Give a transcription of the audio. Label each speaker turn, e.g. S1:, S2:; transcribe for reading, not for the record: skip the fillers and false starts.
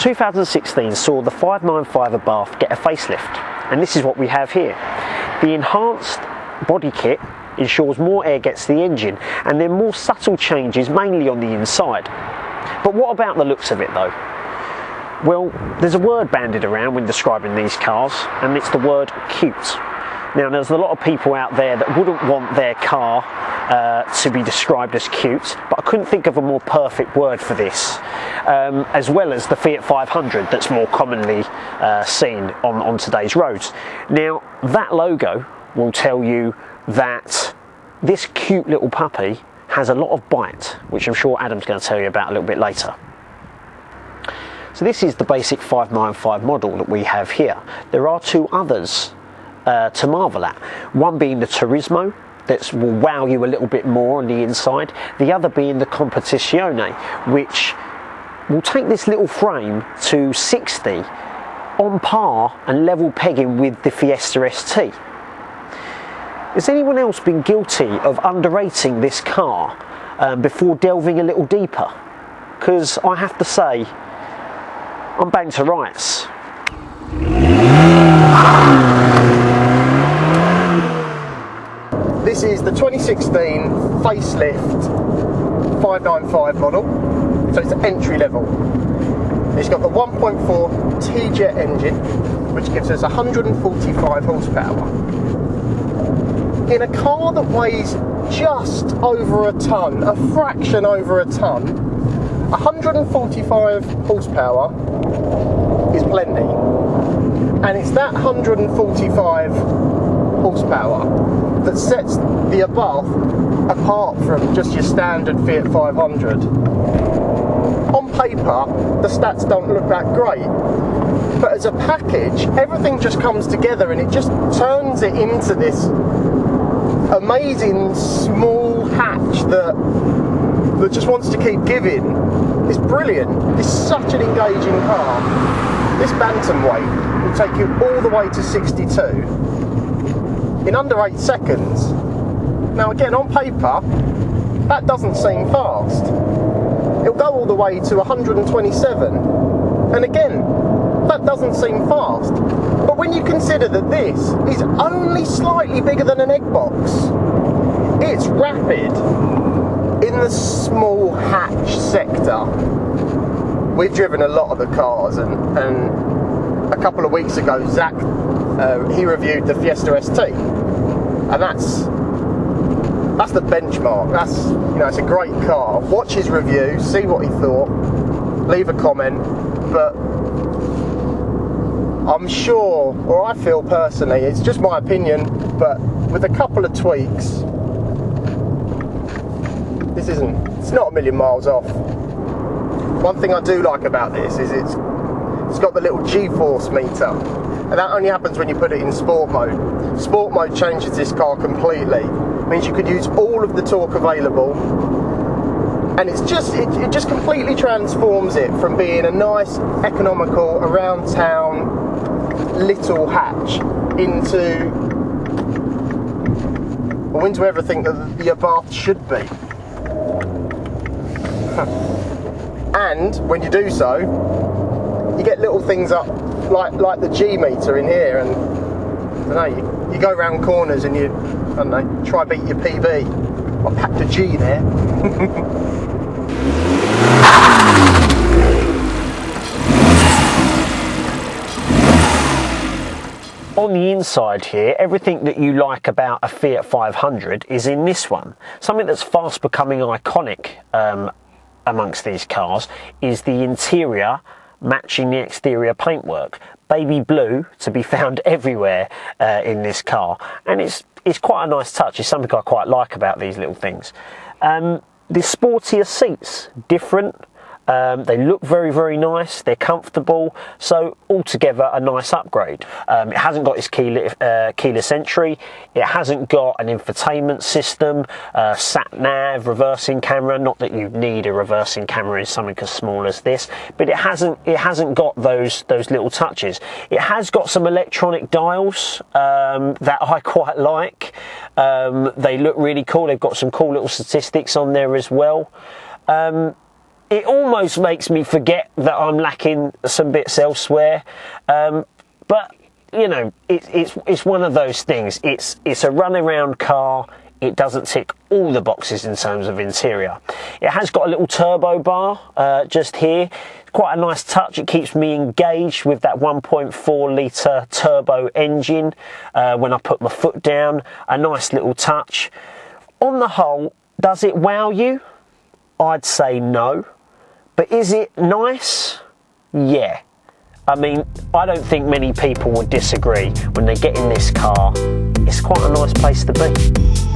S1: 2016 saw the 595 Abarth get a facelift, and this is what we have here. The enhanced body kit ensures more air gets to the engine, and there are more subtle changes mainly on the inside. But what about the looks of it though? Well, there's a word bandied around when describing these cars, and it's the word cute. Now, there's a lot of people out there that wouldn't want their car to be described as cute, but I couldn't think of a more perfect word for this, as well as the Fiat 500 that's more commonly seen on today's roads. Now, that logo will tell you that this cute little puppy has a lot of bite, which I'm sure Adam's going to tell you about a little bit later. So this is the basic 595 model that we have here. There are two others to marvel at, one being the Turismo, that will wow you a little bit more on the inside, the other being the Competizione, which will take this little frame to 60 on par and level pegging with the Fiesta ST. Has anyone else been guilty of underrating this car before delving a little deeper? Because I have to say, I'm banged to rights.
S2: This is the 2016 facelift 595 model, so it's entry level. It's got the 1.4 T-Jet engine, which gives us 145 horsepower. In a car that weighs just over a tonne, a fraction over a tonne, 145 horsepower is plenty. And it's that 145 horsepower that sets the Abarth apart from just your standard Fiat 500. On paper, the stats don't look that great, but as a package, everything just comes together and it just turns it into this amazing small hatch that just wants to keep giving. It's brilliant. It's such an engaging car. This bantamweight will take you all the way to 62 in under 8 seconds. Now again, on paper, that doesn't seem fast. It'll go all the way to 127, and again, that doesn't seem fast. But when you consider that this is only slightly bigger than an egg box, it's rapid. In the small hatch sector, we've driven a lot of the cars, and a couple of weeks ago, Zach, he reviewed the Fiesta ST, and that's the benchmark. That's, you know, it's a great car. Watch his review, see what he thought, leave a comment. But I'm sure, or I feel personally, it's just my opinion, but with a couple of tweaks, it's not a million miles off. One thing I do like about this is it's got the little G-force meter, and that only happens when you put it in sport mode. Sport mode changes this car completely. It means you could use all of the torque available, and it just completely transforms it from being a nice, economical, around town little hatch into everything that the Abarth should be. And when you do so, you get little things up like the G meter in here, and I don't know, you go around corners and you, I don't know, try beat your PB. I packed a G there.
S1: On the inside here, everything that you like about a Fiat 500 is in this one. Something that's fast becoming iconic amongst these cars is the interior matching the exterior paintwork. Baby blue to be found everywhere in this car, and it's quite a nice touch. It's something I quite like about these little things. The sportier seats, different. They look very, very nice. They're comfortable. So altogether, a nice upgrade. It hasn't got its keyless entry. It hasn't got an infotainment system, sat nav, reversing camera. Not that you need a reversing camera in something as small as this, but it hasn't got those little touches. It has got some electronic dials that I quite like. They look really cool. They've got some cool little statistics on there as well. it almost makes me forget that I'm lacking some bits elsewhere. But you know, it's one of those things. It's a run-around car. It doesn't tick all the boxes in terms of interior. It has got a little turbo bar just here. Quite a nice touch. It keeps me engaged with that 1.4 litre turbo engine when I put my foot down. A nice little touch. On the whole, does it wow you? I'd say no. But is it nice? Yeah. I mean, I don't think many people would disagree when they get in this car. It's quite a nice place to be.